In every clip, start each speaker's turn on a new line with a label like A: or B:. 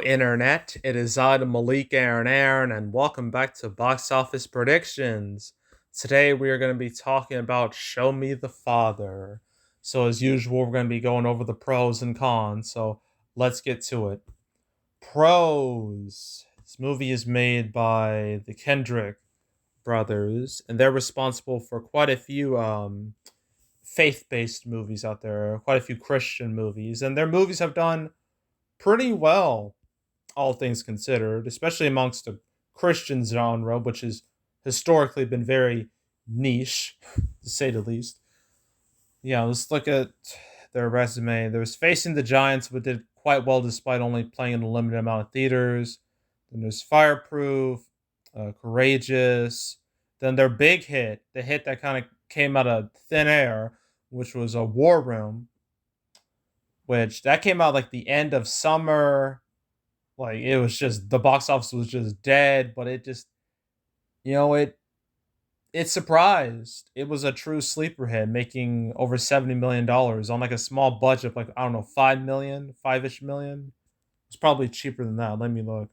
A: Internet. It is I, the Malik Aaron, and welcome back to Box Office Predictions. Today we are going to be talking about Show Me the Father. So, as usual, we're going to be going over the pros and cons. So, let's get to it. Pros. This movie is made by the Kendrick brothers, and they're responsible for quite a few faith-based movies out there, quite a few Christian movies, and their movies have done pretty well, all things considered, especially amongst the Christian genre, which has historically been very niche, to say the least. Yeah, let's look at their resume. There's Facing the Giants, but did quite well despite only playing in a limited amount of theaters. Then there's Fireproof, Courageous. Then their big hit, the hit that kind of came out of thin air, which was a War Room, which that came out like the end of summer. Like, it was just, the box office was just dead, but it just, you know, it surprised. It was a true sleeper hit, making over $70 million on like a small budget, like I don't know, 5 million, 5-ish million. It's probably cheaper than that. Let me look.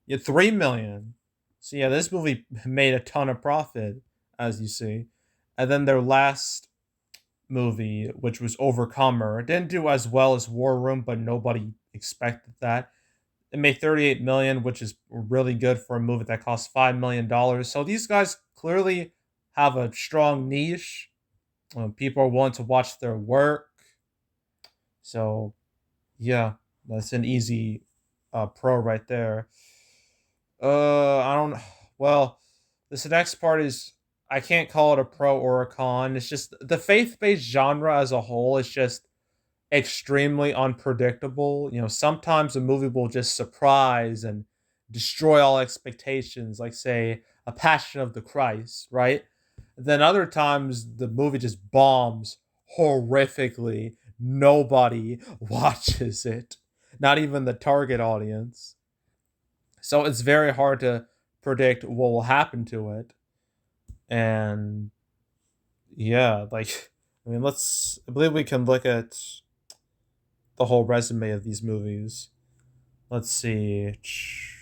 A: Yeah, 3 million. So yeah, this movie made a ton of profit, as you see. And then their last movie, which was Overcomer, didn't do as well as War Room, but nobody expected that. It made 38 million, which is really good for a movie that cost $5 million. So these guys clearly have a strong niche. People are willing to watch their work. So yeah, that's an easy pro right there. I don't. Well, this next part is, I can't call it a pro or a con. It's just the faith-based genre as a whole is just extremely unpredictable. Sometimes a movie will just surprise and destroy all expectations, like say A Passion of the Christ, right? Then other times the movie just bombs horrifically. Nobody watches it, not even the target audience. So it's very hard to predict what will happen to it. And yeah, like, I mean, I believe we can look at the whole resume of these movies. Let's see.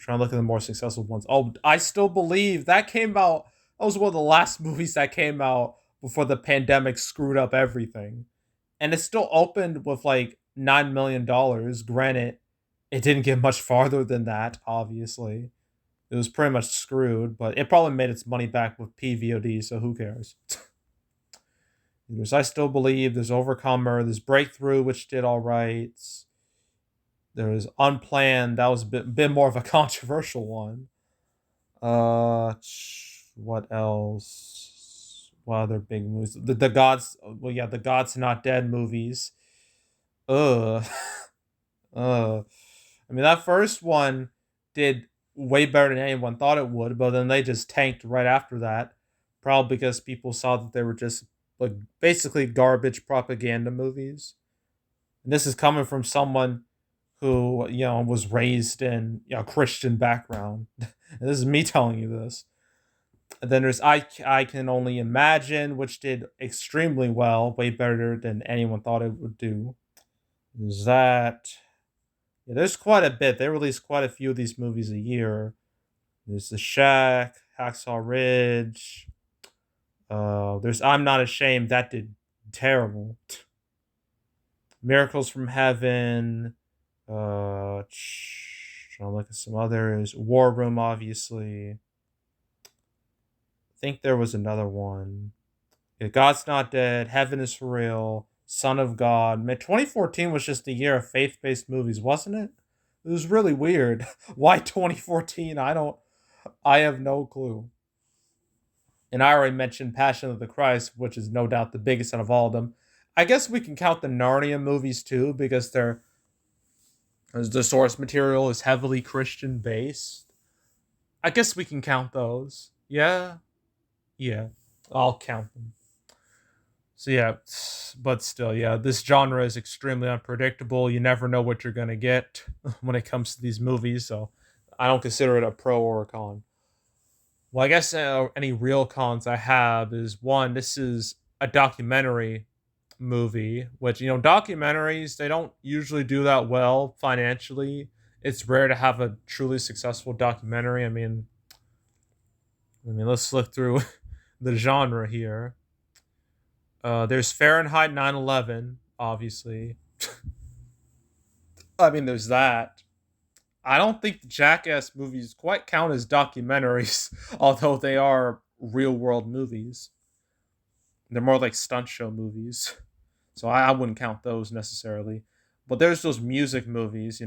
A: Trying to look at the more successful ones. Oh, I Still Believe, that came out. That was one of the last movies that came out before the pandemic screwed up everything, and it still opened with like $9 million. Granted, it didn't get much farther than that. Obviously, it was pretty much screwed, but it probably made its money back with PVOD. So who cares? There's I Still Believe. There's Overcomer. There's Breakthrough, which did all right. There was Unplanned. That was a bit more of a controversial one. What else? What other big movies? The Gods. Well, yeah, the Gods Not Dead movies. Ugh. Ugh. I mean, that first one did way better than anyone thought it would, but then they just tanked right after that. Probably because people saw that they were just like basically garbage propaganda movies. And this is coming from someone who was raised in Christian background. And this is me telling you this. And then there's I Can Only Imagine, which did extremely well, way better than anyone thought it would do. There's that. Yeah, there's quite a bit. They release quite a few of these movies a year. There's The Shack, Hacksaw Ridge. There's I'm Not Ashamed. That did terrible. Miracles from Heaven. Trying to look at some others. War Room, obviously. I think there was another one. Yeah, God's Not Dead. Heaven is for Real. Son of God. Man, 2014 was just a year of faith-based movies, wasn't it? It was really weird. Why 2014? I have no clue. And I already mentioned Passion of the Christ, which is no doubt the biggest out of all of them. I guess we can count the Narnia movies too, because the source material is heavily Christian based. I guess we can count those. Yeah, yeah, I'll count them. So yeah, but still, yeah, this genre is extremely unpredictable. You never know what you're gonna get when it comes to these movies. So I don't consider it a pro or a con. Well, I guess any real cons I have is, one, this is a documentary movie, which, documentaries, they don't usually do that well financially. It's rare to have a truly successful documentary. let's look through the genre here. There's Fahrenheit 9/11, obviously. There's that. I don't think the Jackass movies quite count as documentaries, although they are real world movies. They're more like stunt show movies. So I wouldn't count those necessarily. But there's those music movies,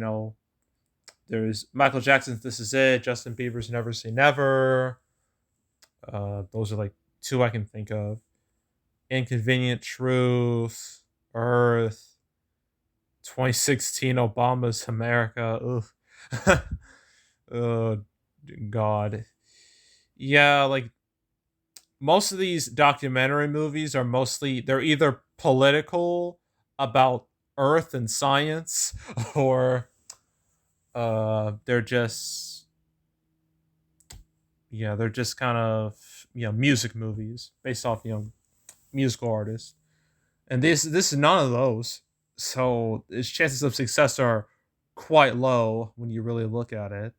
A: there's Michael Jackson's This Is It, Justin Bieber's Never Say Never. Those are like two I can think of. Inconvenient Truth, Earth, 2016 Obama's America. Ugh. Oh, God. Yeah, like most of these documentary movies are they're either political about Earth and science, or they're just they're just kind of music movies based off musical artists. And this is none of those. So its chances of success are quite low when you really look at it.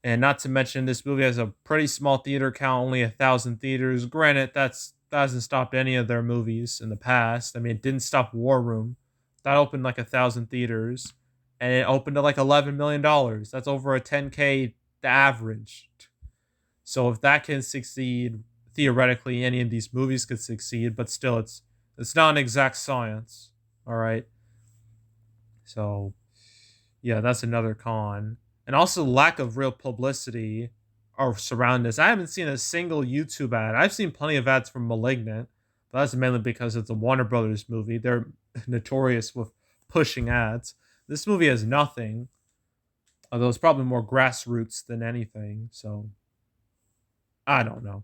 A: And not to mention, this movie has a pretty small theater count, only 1,000 theaters. Granted, that hasn't stopped any of their movies in the past. It didn't stop War Room. That opened like 1,000 theaters, and it opened to like $11 million. That's over a 10K average. So if that can succeed, theoretically, any of these movies could succeed. But still, it's not an exact science. All right. So yeah, that's another con. And also lack of real publicity or surround this. I haven't seen a single YouTube ad. I've seen plenty of ads from Malignant, but that's mainly because it's a Warner Brothers movie. They're notorious with pushing ads. This movie has nothing, although it's probably more grassroots than anything. So I don't know.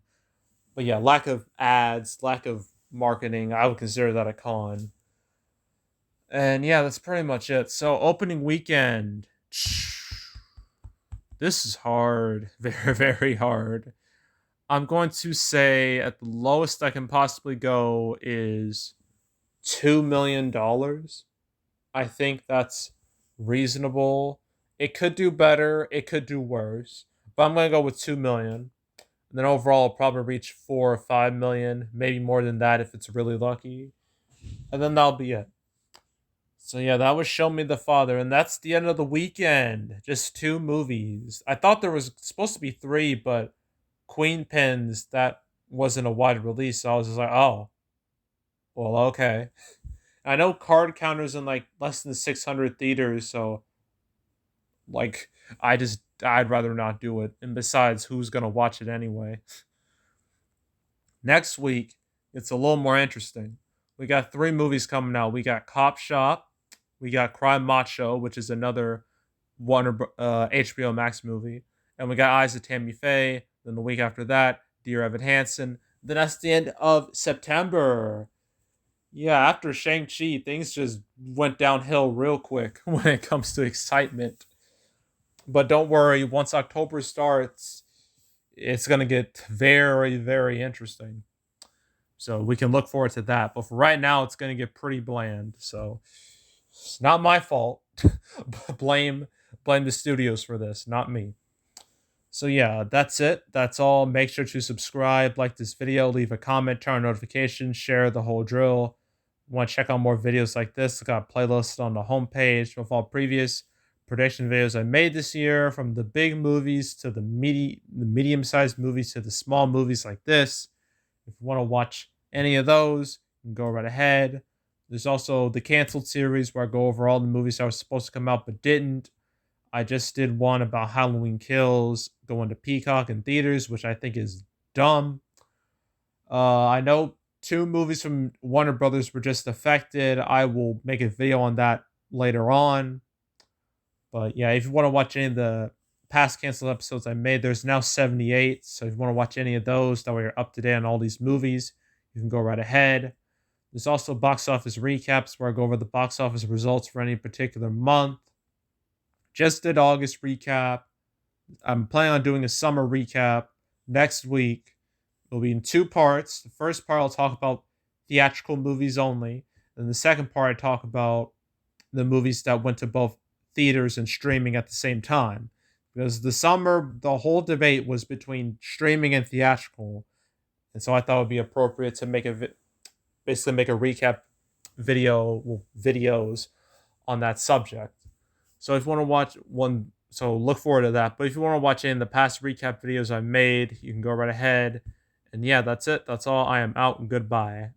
A: But yeah, lack of ads, lack of marketing, I would consider that a con. And yeah, that's pretty much it. So opening weekend. This is hard. Very, very hard. I'm going to say at the lowest I can possibly go is $2 million. I think that's reasonable. It could do better. It could do worse. But I'm going to go with 2 million. And then overall, I'll probably reach 4 or 5 million, maybe more than that if it's really lucky. And then that'll be it. So yeah, that was Show Me the Father, and that's the end of the weekend. Just two movies. I thought there was supposed to be three, but Queen Pins, that wasn't a wide release, so I was just like, oh, well, okay. I know Card Counter's in like less than 600 theaters, so like I'd rather not do it. And besides, who's gonna watch it anyway? Next week, it's a little more interesting. We got three movies coming out. We got Cop Shop, we got Crime Macho, which is another HBO Max movie, and we got Eyes of Tammy Faye. Then the week after that, Dear Evan Hansen. Then that's the end of September. Yeah, after Shang-Chi, things just went downhill real quick when it comes to excitement. But don't worry, once October starts, it's going to get very, very interesting. So we can look forward to that. But for right now, it's going to get pretty bland. So it's not my fault. blame the studios for this, not me. So yeah, that's it. That's all. Make sure to subscribe, like this video, leave a comment, turn on notifications, share the whole drill. Want to check out more videos like this? I got a playlist on the homepage with all previous prediction videos I made this year, from the big movies to the medium-sized movies to the small movies like this. If you want to watch any of those, you can go right ahead. There's also the canceled series where I go over all the movies that were supposed to come out but didn't. I just did one about Halloween Kills going to Peacock in theaters, which I think is dumb. I know two movies from Warner Brothers were just affected. I will make a video on that later on. But yeah, if you want to watch any of the past canceled episodes I made, there's now 78. So if you want to watch any of those, that way you're up to date on all these movies, you can go right ahead. There's also box office recaps where I go over the box office results for any particular month. Just did August recap. I'm planning on doing a summer recap next week. It'll be in two parts. The first part I'll talk about theatrical movies only. And the second part I talk about the movies that went to both theaters and streaming at the same time. Because the summer, the whole debate was between streaming and theatrical, and so I thought it would be appropriate to basically make a recap videos on that subject. So if you want to watch one, so look forward to that. But if you want to watch any of the past recap videos I made, you can go right ahead. And yeah, that's it. That's all. I am out and goodbye.